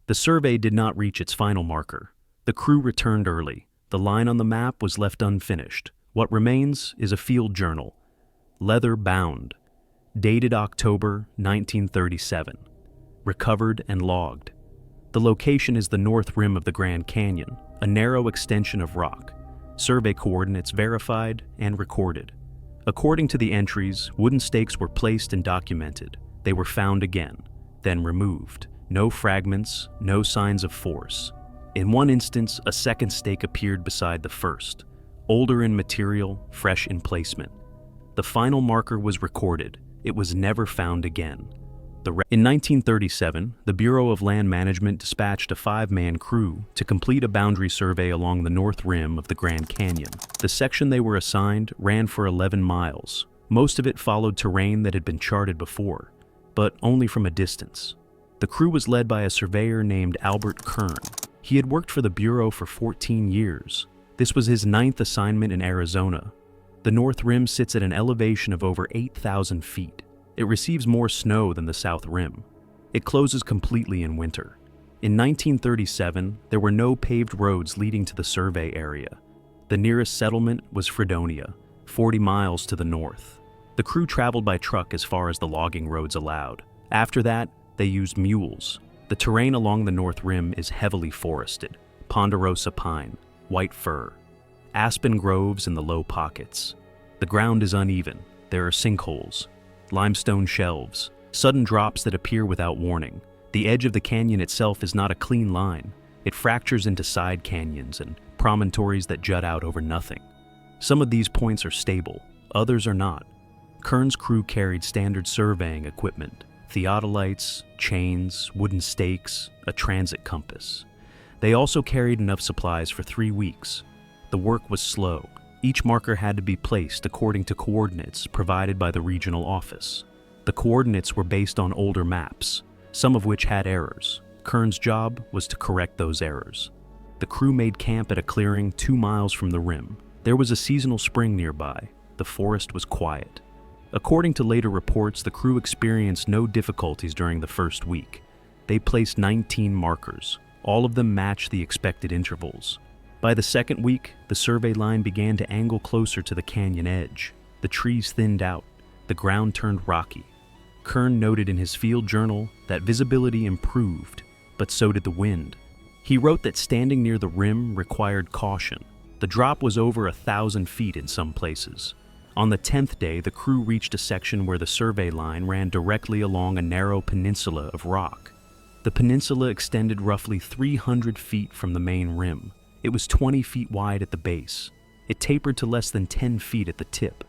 The survey did not reach its final marker. The crew returned early. The line on the map was left unfinished. What remains is a field journal, leather bound, dated October 1937, recovered and logged. The location is the north rim of the Grand Canyon, a narrow extension of rock. Survey coordinates verified and recorded. According to the entries, wooden stakes were placed and documented. They were found again, then removed. No fragments, no signs of force. In one instance, a second stake appeared beside the first, older in material, fresh in placement. The final marker was recorded. It was never found again. In 1937, the Bureau of Land Management dispatched a 5-man crew to complete a boundary survey along the north rim of the Grand Canyon. The section they were assigned ran for 11 miles. Most of it followed terrain that had been charted before, but only from a distance. The crew was led by a surveyor named Albert Kern. He had worked for the Bureau for 14 years. This was his 9th assignment in Arizona. The North Rim sits at an elevation of over 8,000 feet. It receives more snow than the South Rim. It closes completely in winter. In 1937, there were no paved roads leading to the survey area. The nearest settlement was Fredonia, 40 miles to the north. The crew traveled by truck as far as the logging roads allowed. After that, they used mules. The terrain along the North Rim is heavily forested. Ponderosa pine, white fir, aspen groves in the low pockets. The ground is uneven. There are sinkholes, limestone shelves, sudden drops that appear without warning. The edge of the canyon itself is not a clean line. It fractures into side canyons and promontories that jut out over nothing. Some of these points are stable, others are not. Kern's crew carried standard surveying equipment, theodolites, chains, wooden stakes, a transit compass. They also carried enough supplies for 3 weeks. The work was slow. Each marker had to be placed according to coordinates provided by the regional office. The coordinates were based on older maps, some of which had errors. Kern's job was to correct those errors. The crew made camp at a clearing 2 miles from the rim. There was a seasonal spring nearby. The forest was quiet. According to later reports, the crew experienced no difficulties during the first week. They placed 19 markers. All of them matched the expected intervals. By the second week, the survey line began to angle closer to the canyon edge. The trees thinned out. The ground turned rocky. Kern noted in his field journal that visibility improved, but so did the wind. He wrote that standing near the rim required caution. The drop was over 1,000 feet in some places. On the 10th day, the crew reached a section where the survey line ran directly along a narrow peninsula of rock. The peninsula extended roughly 300 feet from the main rim. It was 20 feet wide at the base. It tapered to less than 10 feet at the tip.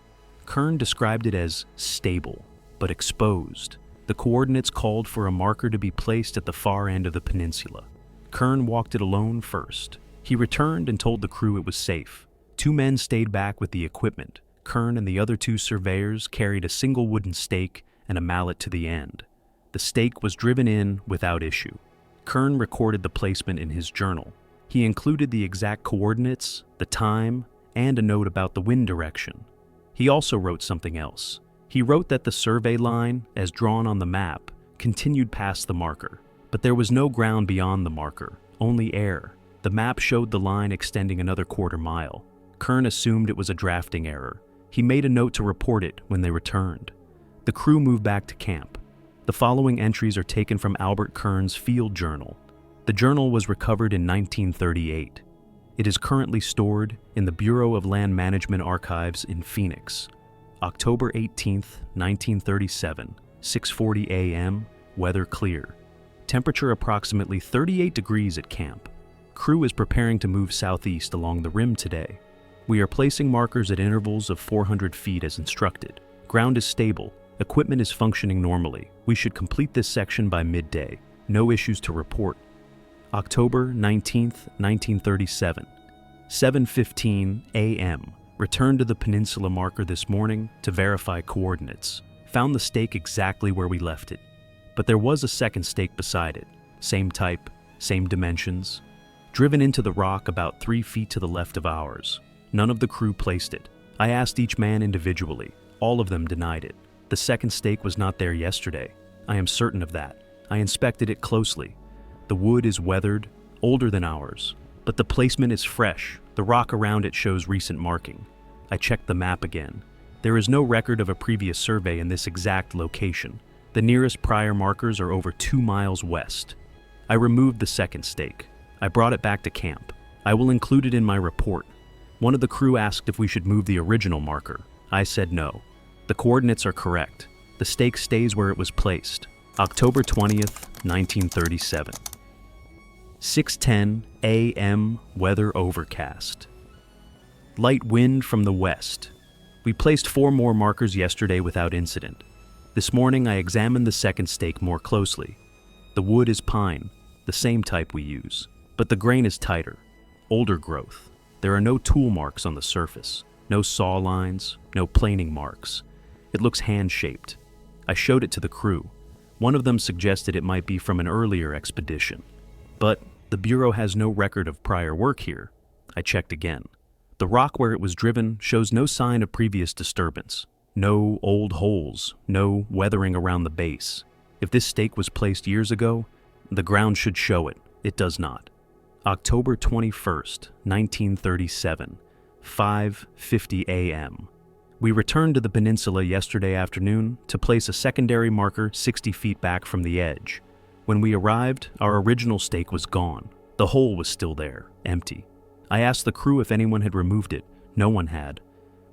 Kern described it as stable, but exposed. The coordinates called for a marker to be placed at the far end of the peninsula. Kern walked it alone first. He returned and told the crew it was safe. 2 men stayed back with the equipment. Kern and the other 2 surveyors carried a single wooden stake and a mallet to the end. The stake was driven in without issue. Kern recorded the placement in his journal. He included the exact coordinates, the time, and a note about the wind direction. He also wrote something else. He wrote that the survey line, as drawn on the map, continued past the marker, but there was no ground beyond the marker, only air. The map showed the line extending another quarter mile. Kern assumed it was a drafting error. He made a note to report it when they returned. The crew moved back to camp. The following entries are taken from Albert Kern's field journal. The journal was recovered in 1938. It is currently stored in the Bureau of Land Management archives in Phoenix. October 18, 1937, 6:40 a.m., weather clear. Temperature approximately 38 degrees at camp. Crew is preparing to move southeast along the rim today. We are placing markers at intervals of 400 feet as instructed. Ground is stable. Equipment is functioning normally. We should complete this section by midday. No issues to report. October 19, 1937, 7:15 a.m. Returned to the peninsula marker this morning to verify coordinates. Found the stake exactly where we left it. But there was a second stake beside it. Same type, same dimensions. Driven into the rock about 3 feet to the left of ours. None of the crew placed it. I asked each man individually. All of them denied it. The second stake was not there yesterday. I am certain of that. I inspected it closely. The wood is weathered, older than ours, but the placement is fresh. The rock around it shows recent marking. I checked the map again. There is no record of a previous survey in this exact location. The nearest prior markers are over 2 miles west. I removed the second stake. I brought it back to camp. I will include it in my report. One of the crew asked if we should move the original marker. I said no. The coordinates are correct. The stake stays where it was placed. October 20th, 1937. 6:10 a.m. Weather overcast. Light wind from the west. We placed 4 more markers yesterday without incident. This morning I examined the second stake more closely. The wood is pine, the same type we use, but the grain is tighter, older growth. There are no tool marks on the surface, no saw lines, no planing marks. It looks hand-shaped. I showed it to the crew. One of them suggested it might be from an earlier expedition. But the Bureau has no record of prior work here. I checked again. The rock where it was driven shows no sign of previous disturbance. No old holes, no weathering around the base. If this stake was placed years ago, the ground should show it. It does not. October 21st, 1937, 5:50 a.m. We returned to the peninsula yesterday afternoon to place a secondary marker 60 feet back from the edge. When we arrived, our original stake was gone. The hole was still there, empty. I asked the crew if anyone had removed it. No one had.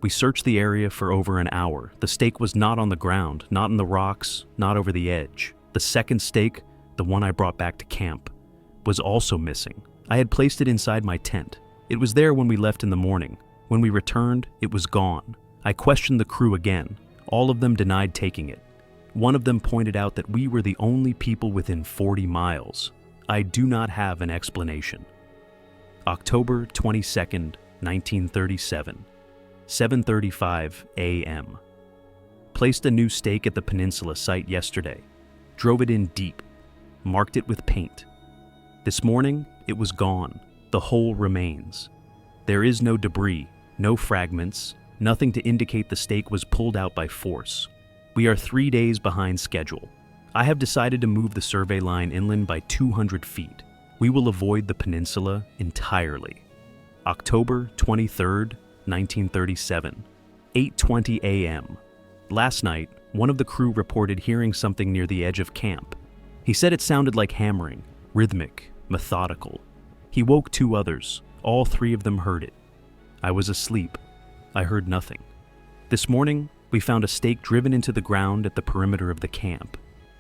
We searched the area for over an hour. The stake was not on the ground, not in the rocks, not over the edge. The second stake, the one I brought back to camp, was also missing. I had placed it inside my tent. It was there when we left in the morning. When we returned, it was gone. I questioned the crew again. All of them denied taking it. One of them pointed out that we were the only people within 40 miles. I do not have an explanation. October 22nd, 1937, 7:35 a.m. Placed a new stake at the peninsula site yesterday. Drove it in deep. Marked it with paint. This morning, it was gone. The hole remains. There is no debris, no fragments, nothing to indicate the stake was pulled out by force. We are 3 days behind schedule. I have decided to move the survey line inland by 200 feet. We will avoid the peninsula entirely. October 23rd, 1937, 8:20 a.m. Last night, one of the crew reported hearing something near the edge of camp. He said it sounded like hammering, rhythmic, methodical. He woke 2 others. All 3 of them heard it. I was asleep. I heard nothing. This morning, we found a stake driven into the ground at the perimeter of the camp.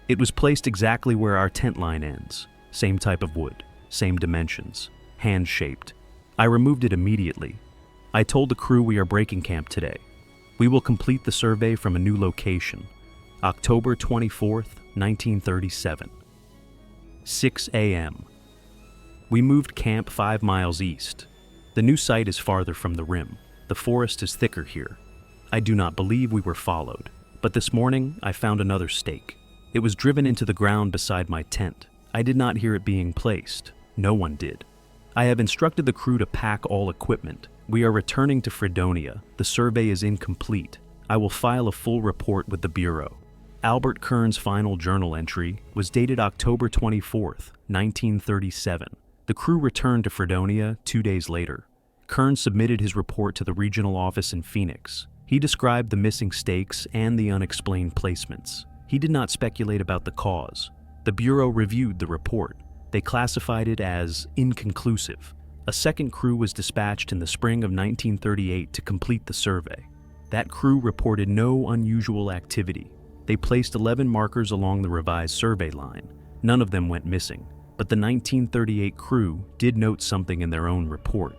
It was placed exactly where our tent line ends. Same type of wood, same dimensions, hand-shaped. I removed it immediately. I told the crew we are breaking camp today. We will complete the survey from a new location. October 24th, 1937. 6 a.m. We moved camp 5 miles east. The new site is farther from the rim. The forest is thicker here. I do not believe we were followed, but this morning I found another stake. It was driven into the ground beside my tent. I did not hear it being placed. No one did. I have instructed the crew to pack all equipment. We are returning to Fredonia. The survey is incomplete. I will file a full report with the Bureau. Albert Kern's final journal entry was dated October 24th, 1937. The crew returned to Fredonia 2 days later. Kern submitted his report to the regional office in Phoenix. He described the missing stakes and the unexplained placements. He did not speculate about the cause. The Bureau reviewed the report. They classified it as inconclusive. A second crew was dispatched in the spring of 1938 to complete the survey. That crew reported no unusual activity. They placed 11 markers along the revised survey line. None of them went missing, but the 1938 crew did note something in their own report.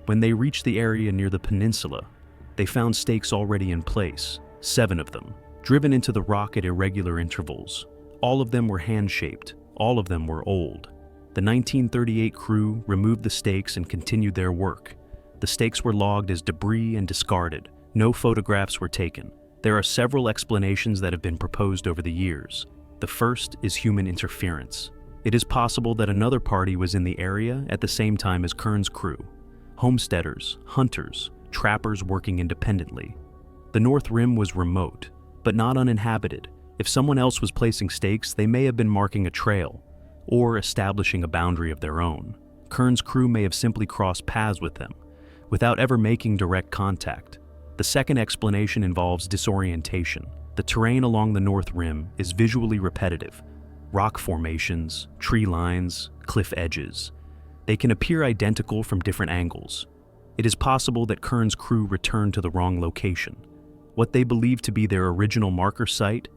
When they reached the area near the peninsula, they found stakes already in place, 7 of them, driven into the rock at irregular intervals. All of them were hand-shaped. All of them were old. The 1938 crew removed the stakes and continued their work. The stakes were logged as debris and discarded. No photographs were taken. There are several explanations that have been proposed over the years. The first is human interference. It is possible that another party was in the area at the same time as Kern's crew. Homesteaders, hunters, trappers working independently. The North Rim was remote, but not uninhabited. If someone else was placing stakes, they may have been marking a trail. or establishing a boundary of their own. Kern's crew may have simply crossed paths with them, without ever making direct contact. The second explanation involves disorientation. The terrain along the North Rim is visually repetitive. Rock formations, tree lines, cliff edges. They can appear identical from different angles. It is possible that Kern's crew returned to the wrong location. What they believe to be their original marker site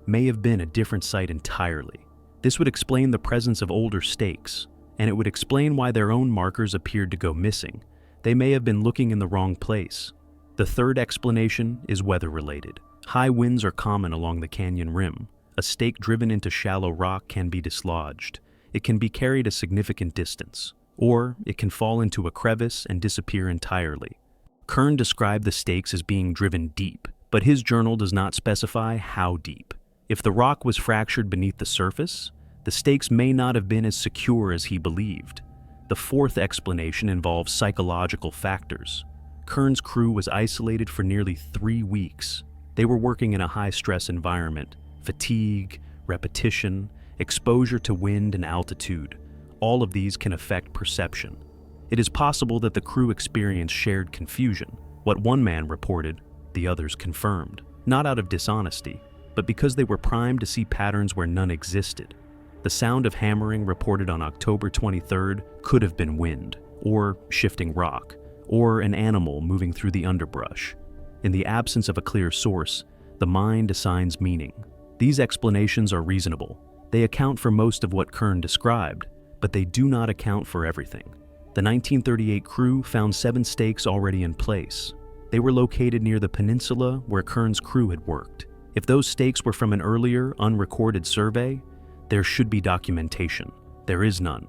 may have been a different site entirely. This would explain the presence of older stakes, and it would explain why their own markers appeared to go missing. They may have been looking in the wrong place. The third explanation is weather-related. High winds are common along the canyon rim. A stake driven into shallow rock can be dislodged. It can be carried a significant distance, or it can fall into a crevice and disappear entirely. Kern described the stakes as being driven deep, but his journal does not specify how deep. If the rock was fractured beneath the surface, the stakes may not have been as secure as he believed. The fourth explanation involves psychological factors. Kern's crew was isolated for nearly 3 weeks. They were working in a high-stress environment. Fatigue, repetition, exposure to wind and altitude. All of these can affect perception. It is possible that the crew experienced shared confusion. What one man reported, the others confirmed. Not out of dishonesty, but because they were primed to see patterns where none existed. The sound of hammering reported on October 23rd could have been wind, or shifting rock, or an animal moving through the underbrush. In the absence of a clear source, the mind assigns meaning. These explanations are reasonable. They account for most of what Kern described, but they do not account for everything. The 1938 crew found 7 stakes already in place. They were located near the peninsula where Kern's crew had worked. If those stakes were from an earlier, unrecorded survey, there should be documentation. There is none.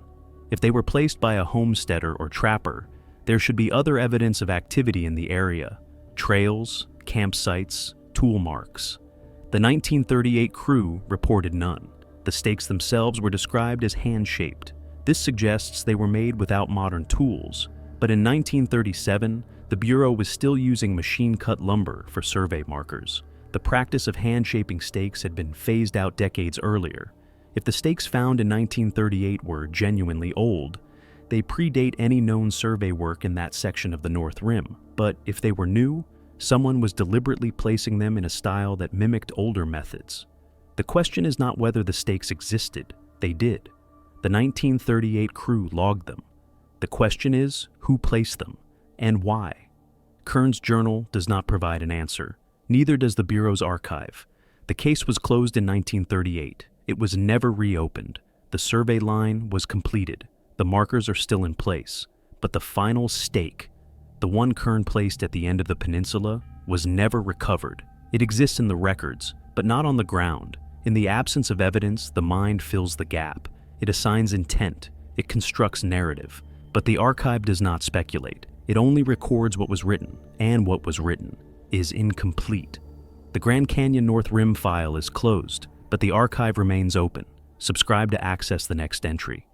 If they were placed by a homesteader or trapper, there should be other evidence of activity in the area: trails, campsites, tool marks. The 1938 crew reported none. The stakes themselves were described as hand-shaped. This suggests they were made without modern tools, but in 1937, the Bureau was still using machine-cut lumber for survey markers. The practice of hand-shaping stakes had been phased out decades earlier. If the stakes found in 1938 were genuinely old, they predate any known survey work in that section of the North Rim. But if they were new, someone was deliberately placing them in a style that mimicked older methods. The question is not whether the stakes existed. They did. The 1938 crew logged them. The question is who placed them and why. Kern's journal does not provide an answer. Neither does the Bureau's archive. The case was closed in 1938. It was never reopened. The survey line was completed. The markers are still in place. But the final stake, the one Kern placed at the end of the peninsula, was never recovered. It exists in the records, but not on the ground. In the absence of evidence, the mind fills the gap. It assigns intent. It constructs narrative. But the archive does not speculate. It only records what was written, and what was written is incomplete. The Grand Canyon North Rim file is closed, but the archive remains open. Subscribe to access the next entry.